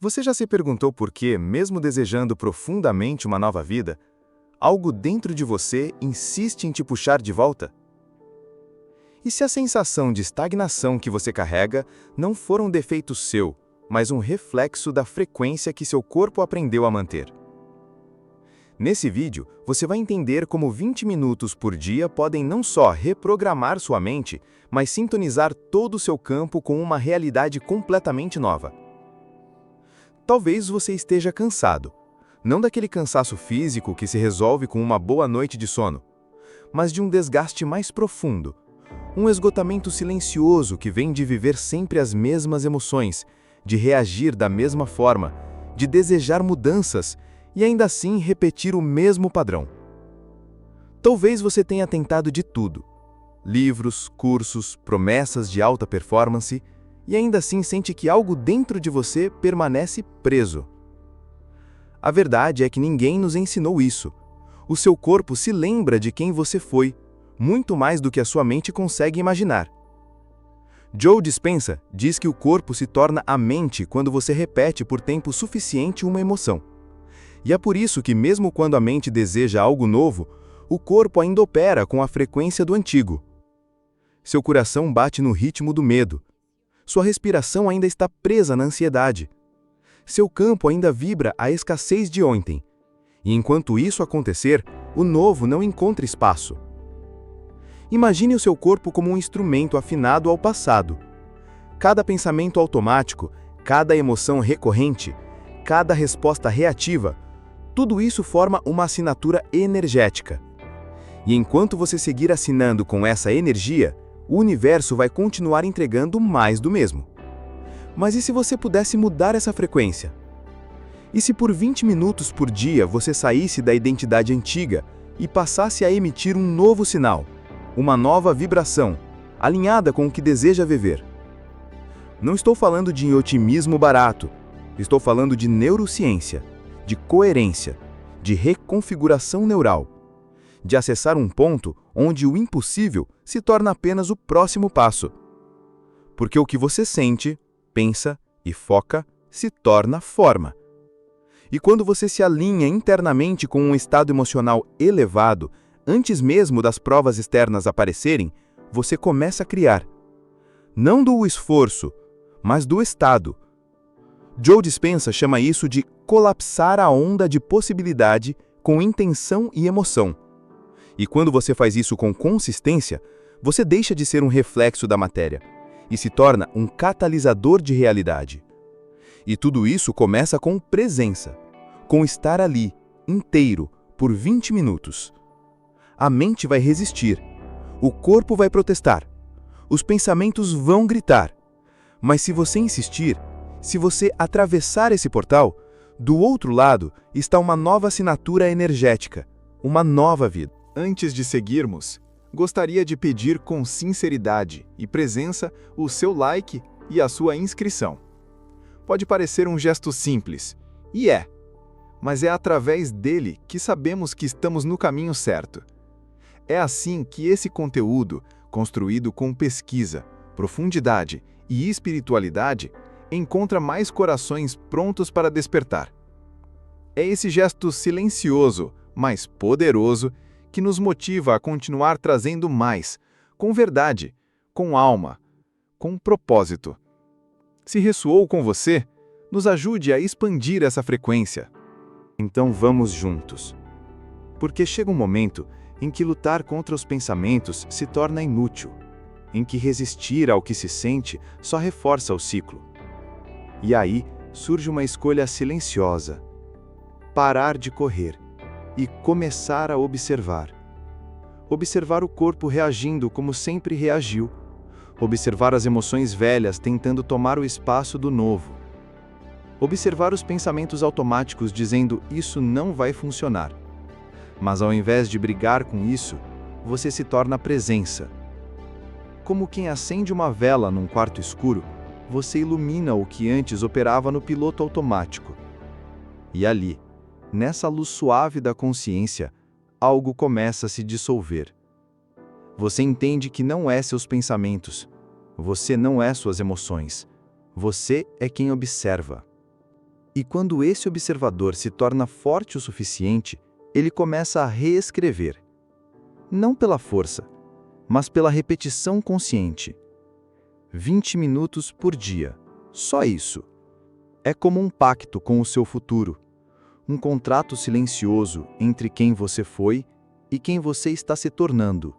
Você já se perguntou por que, mesmo desejando profundamente uma nova vida, algo dentro de você insiste em te puxar de volta? E se a sensação de estagnação que você carrega não for um defeito seu, mas um reflexo da frequência que seu corpo aprendeu a manter? Nesse vídeo, você vai entender como 20 minutos por dia podem não só reprogramar sua mente, mas sintonizar todo o seu campo com uma realidade completamente nova. Talvez você esteja cansado, não daquele cansaço físico que se resolve com uma boa noite de sono, mas de um desgaste mais profundo, um esgotamento silencioso que vem de viver sempre as mesmas emoções, de reagir da mesma forma, de desejar mudanças e ainda assim repetir o mesmo padrão. Talvez você tenha tentado de tudo: livros, cursos, promessas de alta performance, e ainda assim sente que algo dentro de você permanece preso. A verdade é que ninguém nos ensinou isso. O seu corpo se lembra de quem você foi, muito mais do que a sua mente consegue imaginar. Joe Dispenza diz que o corpo se torna a mente quando você repete por tempo suficiente uma emoção. E é por isso que, mesmo quando a mente deseja algo novo, o corpo ainda opera com a frequência do antigo. Seu coração bate no ritmo do medo. Sua respiração ainda está presa na ansiedade. Seu campo ainda vibra a escassez de ontem. E enquanto isso acontecer, o novo não encontra espaço. Imagine o seu corpo como um instrumento afinado ao passado. Cada pensamento automático, cada emoção recorrente, cada resposta reativa, tudo isso forma uma assinatura energética. E enquanto você seguir assinando com essa energia, o universo vai continuar entregando mais do mesmo. Mas e se você pudesse mudar essa frequência? E se por 20 minutos por dia você saísse da identidade antiga e passasse a emitir um novo sinal, uma nova vibração, alinhada com o que deseja viver? Não estou falando de otimismo barato, estou falando de neurociência, de coerência, de reconfiguração neural, de acessar um ponto onde o impossível se torna apenas o próximo passo. Porque o que você sente, pensa e foca se torna forma. E quando você se alinha internamente com um estado emocional elevado, antes mesmo das provas externas aparecerem, você começa a criar. Não do esforço, mas do estado. Joe Dispenza chama isso de colapsar a onda de possibilidade com intenção e emoção. E quando você faz isso com consistência, você deixa de ser um reflexo da matéria e se torna um catalisador de realidade. E tudo isso começa com presença, com estar ali, inteiro, por 20 minutos. A mente vai resistir, o corpo vai protestar, os pensamentos vão gritar. Mas se você insistir, se você atravessar esse portal, do outro lado está uma nova assinatura energética, uma nova vida. Antes de seguirmos, gostaria de pedir com sinceridade e presença o seu like e a sua inscrição. Pode parecer um gesto simples, e é, mas é através dele que sabemos que estamos no caminho certo. É assim que esse conteúdo, construído com pesquisa, profundidade e espiritualidade, encontra mais corações prontos para despertar. É esse gesto silencioso, mas poderoso, que nos motiva a continuar trazendo mais, com verdade, com alma, com propósito. Se ressoou com você, nos ajude a expandir essa frequência. Então vamos juntos. Porque chega um momento em que lutar contra os pensamentos se torna inútil, em que resistir ao que se sente só reforça o ciclo. E aí surge uma escolha silenciosa: parar de correr e começar a observar. Observar o corpo reagindo como sempre reagiu. Observar as emoções velhas tentando tomar o espaço do novo. Observar os pensamentos automáticos dizendo isso não vai funcionar. Mas ao invés de brigar com isso, você se torna presença. Como quem acende uma vela num quarto escuro, você ilumina o que antes operava no piloto automático. E ali, nessa luz suave da consciência, algo começa a se dissolver. Você entende que não é seus pensamentos, você não é suas emoções, você é quem observa. E quando esse observador se torna forte o suficiente, ele começa a reescrever. Não pela força, mas pela repetição consciente. 20 minutos por dia. Só isso. É como um pacto com o seu futuro. Um contrato silencioso entre quem você foi e quem você está se tornando.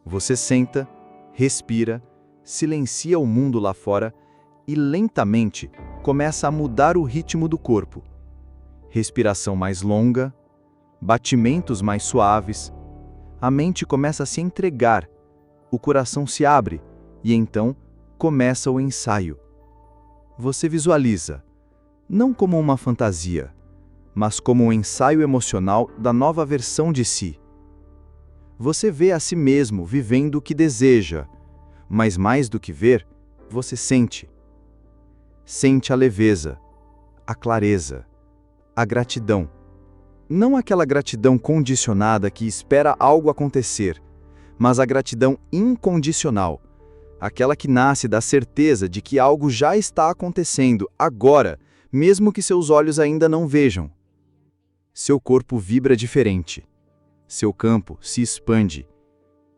Você senta, respira, silencia o mundo lá fora e lentamente começa a mudar o ritmo do corpo. Respiração mais longa, batimentos mais suaves. A mente começa a se entregar, o coração se abre e então começa o ensaio. Você visualiza, não como uma fantasia, mas como um ensaio emocional da nova versão de si. Você vê a si mesmo vivendo o que deseja, mas mais do que ver, você sente. Sente a leveza, a clareza, a gratidão. Não aquela gratidão condicionada que espera algo acontecer, mas a gratidão incondicional, aquela que nasce da certeza de que algo já está acontecendo agora, mesmo que seus olhos ainda não vejam. Seu corpo vibra diferente. Seu campo se expande.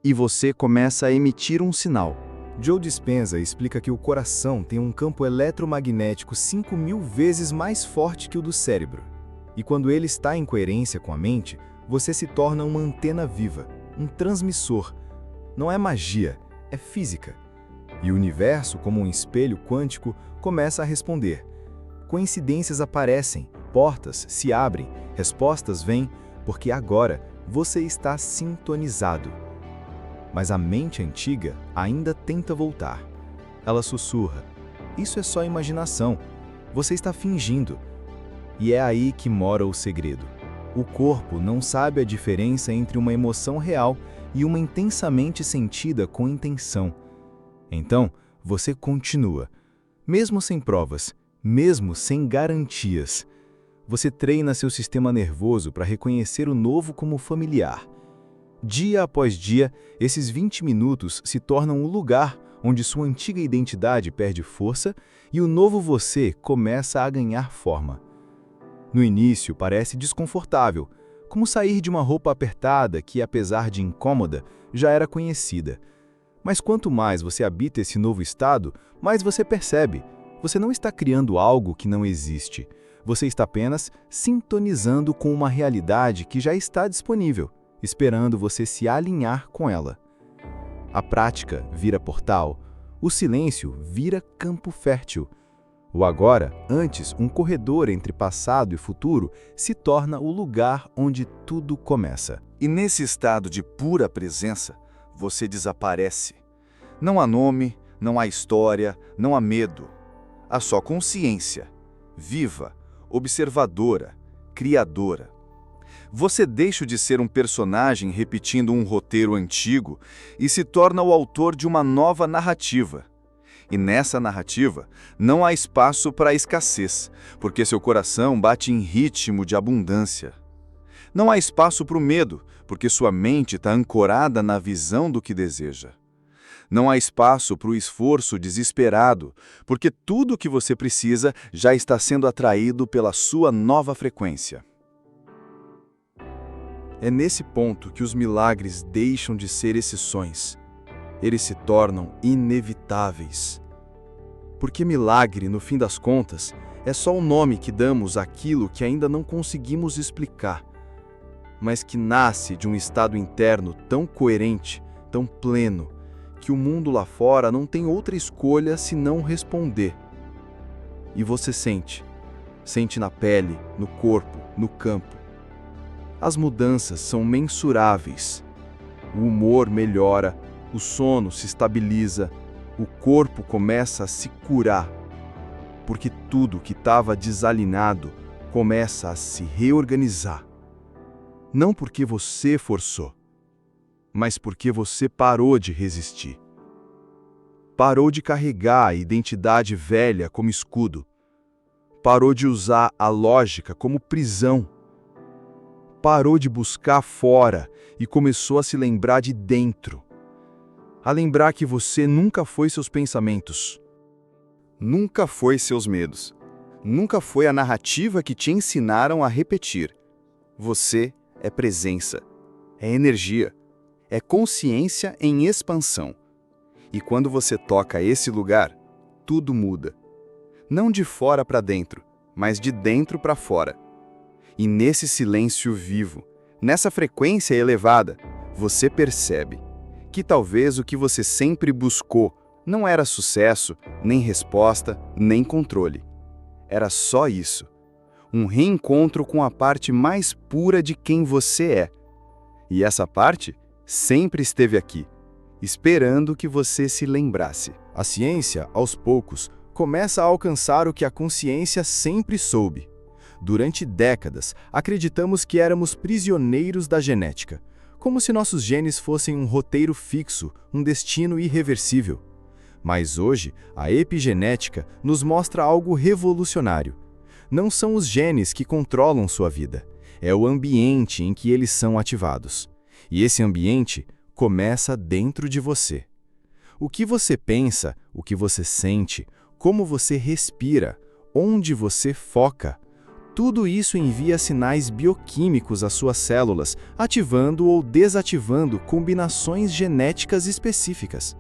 E você começa a emitir um sinal. Joe Dispenza explica que o coração tem um campo eletromagnético 5.000 vezes mais forte que o do cérebro. E quando ele está em coerência com a mente, você se torna uma antena viva, um transmissor. Não é magia, é física. E o universo, como um espelho quântico, começa a responder. Coincidências aparecem, portas se abrem, respostas vêm, porque agora você está sintonizado. Mas a mente antiga ainda tenta voltar. Ela sussurra: isso é só imaginação, você está fingindo. E é aí que mora o segredo. O corpo não sabe a diferença entre uma emoção real e uma intensamente sentida com intenção. Então, você continua, mesmo sem provas, mesmo sem garantias. Você treina seu sistema nervoso para reconhecer o novo como familiar. Dia após dia, esses 20 minutos se tornam o lugar onde sua antiga identidade perde força e o novo você começa a ganhar forma. No início parece desconfortável, como sair de uma roupa apertada que, apesar de incômoda, já era conhecida. Mas quanto mais você habita esse novo estado, mais você percebe. Você não está criando algo que não existe. Você está apenas sintonizando com uma realidade que já está disponível, esperando você se alinhar com ela. A prática vira portal, o silêncio vira campo fértil. O agora, antes um corredor entre passado e futuro, se torna o lugar onde tudo começa. E nesse estado de pura presença, você desaparece. Não há nome, não há história, não há medo. Há só consciência, viva, observadora, criadora. Você deixa de ser um personagem repetindo um roteiro antigo e se torna o autor de uma nova narrativa. E nessa narrativa não há espaço para a escassez, porque seu coração bate em ritmo de abundância. Não há espaço para o medo, porque sua mente está ancorada na visão do que deseja. Não há espaço para o esforço desesperado, porque tudo o que você precisa já está sendo atraído pela sua nova frequência. É nesse ponto que os milagres deixam de ser exceções. Eles se tornam inevitáveis. Porque milagre, no fim das contas, é só o nome que damos àquilo que ainda não conseguimos explicar, mas que nasce de um estado interno tão coerente, tão pleno, que o mundo lá fora não tem outra escolha senão responder. E você sente na pele, no corpo, no campo. As mudanças são mensuráveis. O humor melhora, o sono se estabiliza, o corpo começa a se curar, porque tudo que estava desalinhado começa a se reorganizar. Não porque você forçou, mas porque você parou de resistir. Parou de carregar a identidade velha como escudo. Parou de usar a lógica como prisão. Parou de buscar fora e começou a se lembrar de dentro. A lembrar que você nunca foi seus pensamentos. Nunca foi seus medos. nunca foi a narrativa que te ensinaram a repetir. Você é presença, é energia, é consciência em expansão. E quando você toca esse lugar, tudo muda. Não de fora para dentro, mas de dentro para fora. E nesse silêncio vivo, nessa frequência elevada, você percebe que talvez o que você sempre buscou não era sucesso, nem resposta, nem controle. Era só isso. Um reencontro com a parte mais pura de quem você é. E essa parte sempre esteve aqui, esperando que você se lembrasse. A ciência, aos poucos, começa a alcançar o que a consciência sempre soube. Durante décadas, acreditamos que éramos prisioneiros da genética, como se nossos genes fossem um roteiro fixo, um destino irreversível. Mas hoje, a epigenética nos mostra algo revolucionário. Não são os genes que controlam sua vida, é o ambiente em que eles são ativados. E esse ambiente começa dentro de você. O que você pensa, o que você sente, como você respira, onde você foca, tudo isso envia sinais bioquímicos às suas células, ativando ou desativando combinações genéticas específicas.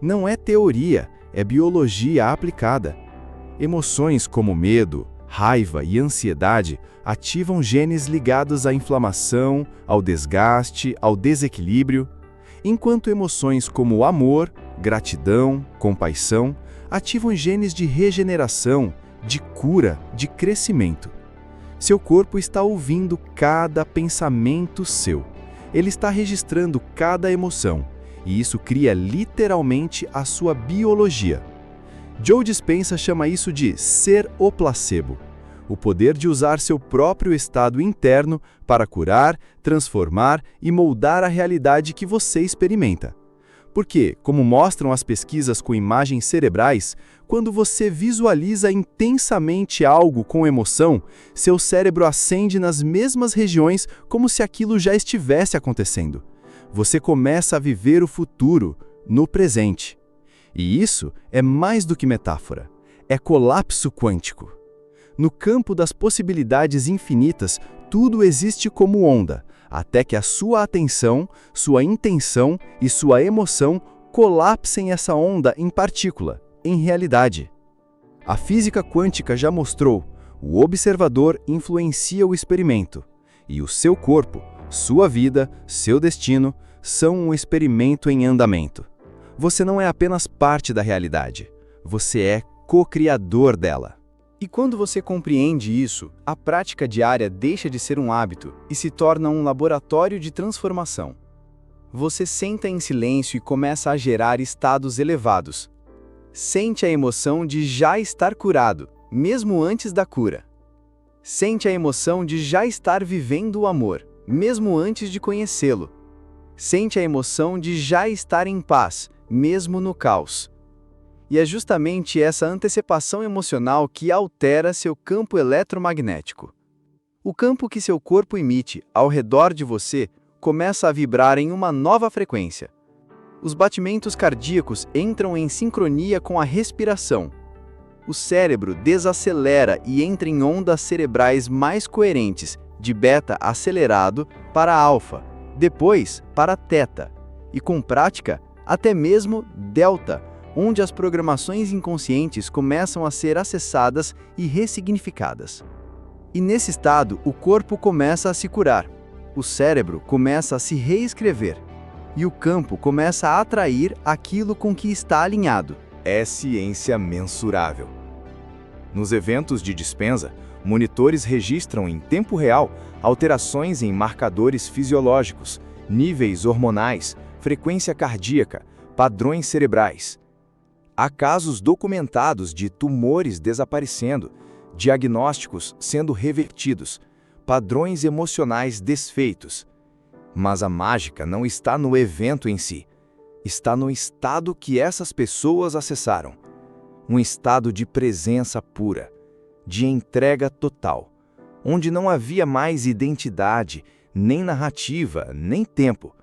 Não é teoria, é biologia aplicada. Emoções como medo, raiva e ansiedade ativam genes ligados à inflamação, ao desgaste, ao desequilíbrio, enquanto emoções como amor, gratidão, compaixão ativam genes de regeneração, de cura, de crescimento. Seu corpo está ouvindo cada pensamento seu. Ele está registrando cada emoção, e isso cria literalmente a sua biologia. Joe Dispenza chama isso de ser o placebo, o poder de usar seu próprio estado interno para curar, transformar e moldar a realidade que você experimenta. Porque, como mostram as pesquisas com imagens cerebrais, quando você visualiza intensamente algo com emoção, seu cérebro acende nas mesmas regiões como se aquilo já estivesse acontecendo. Você começa a viver o futuro, no presente. E isso é mais do que metáfora, é colapso quântico. No campo das possibilidades infinitas, tudo existe como onda, até que a sua atenção, sua intenção e sua emoção colapsem essa onda em partícula, em realidade. A física quântica já mostrou, o observador influencia o experimento, e o seu corpo, sua vida, seu destino, são um experimento em andamento. Você não é apenas parte da realidade, você é co-criador dela. E quando você compreende isso, a prática diária deixa de ser um hábito e se torna um laboratório de transformação. Você senta em silêncio e começa a gerar estados elevados. Sente a emoção de já estar curado, mesmo antes da cura. Sente a emoção de já estar vivendo o amor, mesmo antes de conhecê-lo. Sente a emoção de já estar em paz, mesmo no caos. E é justamente essa antecipação emocional que altera seu campo eletromagnético. O campo que seu corpo emite ao redor de você começa a vibrar em uma nova frequência. Os batimentos cardíacos entram em sincronia com a respiração. O cérebro desacelera e entra em ondas cerebrais mais coerentes, de beta acelerado para alfa, depois para teta, e com prática, até mesmo delta, onde as programações inconscientes começam a ser acessadas e ressignificadas. E nesse estado, o corpo começa a se curar, o cérebro começa a se reescrever, e o campo começa a atrair aquilo com que está alinhado. É ciência mensurável. Nos eventos de Dispenza, monitores registram em tempo real alterações em marcadores fisiológicos, níveis hormonais, frequência cardíaca, padrões cerebrais. Há casos documentados de tumores desaparecendo, diagnósticos sendo revertidos, padrões emocionais desfeitos. Mas a mágica não está no evento em si, está no estado que essas pessoas acessaram. Um estado de presença pura, de entrega total, onde não havia mais identidade, nem narrativa, nem tempo.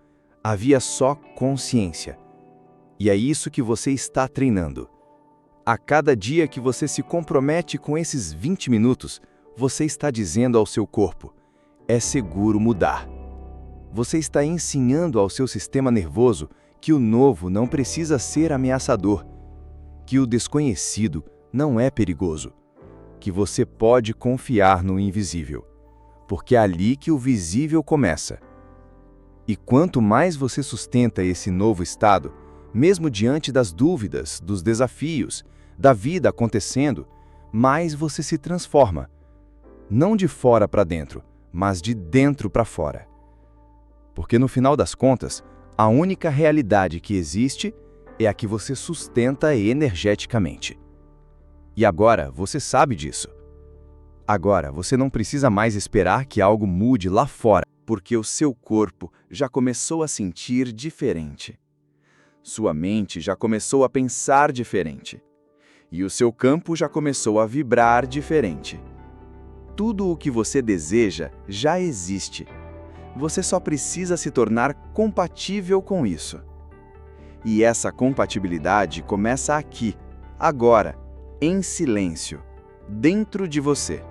Havia só consciência. E é isso que você está treinando. A cada dia que você se compromete com esses 20 minutos, você está dizendo ao seu corpo: é seguro mudar. Você está ensinando ao seu sistema nervoso que o novo não precisa ser ameaçador, que o desconhecido não é perigoso, que você pode confiar no invisível, porque é ali que o visível começa. E quanto mais você sustenta esse novo estado, mesmo diante das dúvidas, dos desafios, da vida acontecendo, mais você se transforma. Não de fora para dentro, mas de dentro para fora. Porque no final das contas, a única realidade que existe é a que você sustenta energeticamente. E agora você sabe disso. Agora você não precisa mais esperar que algo mude lá fora, porque o seu corpo já começou a sentir diferente. Sua mente já começou a pensar diferente. E o seu campo já começou a vibrar diferente. Tudo o que você deseja já existe. Você só precisa se tornar compatível com isso. E essa compatibilidade começa aqui, agora, em silêncio, dentro de você.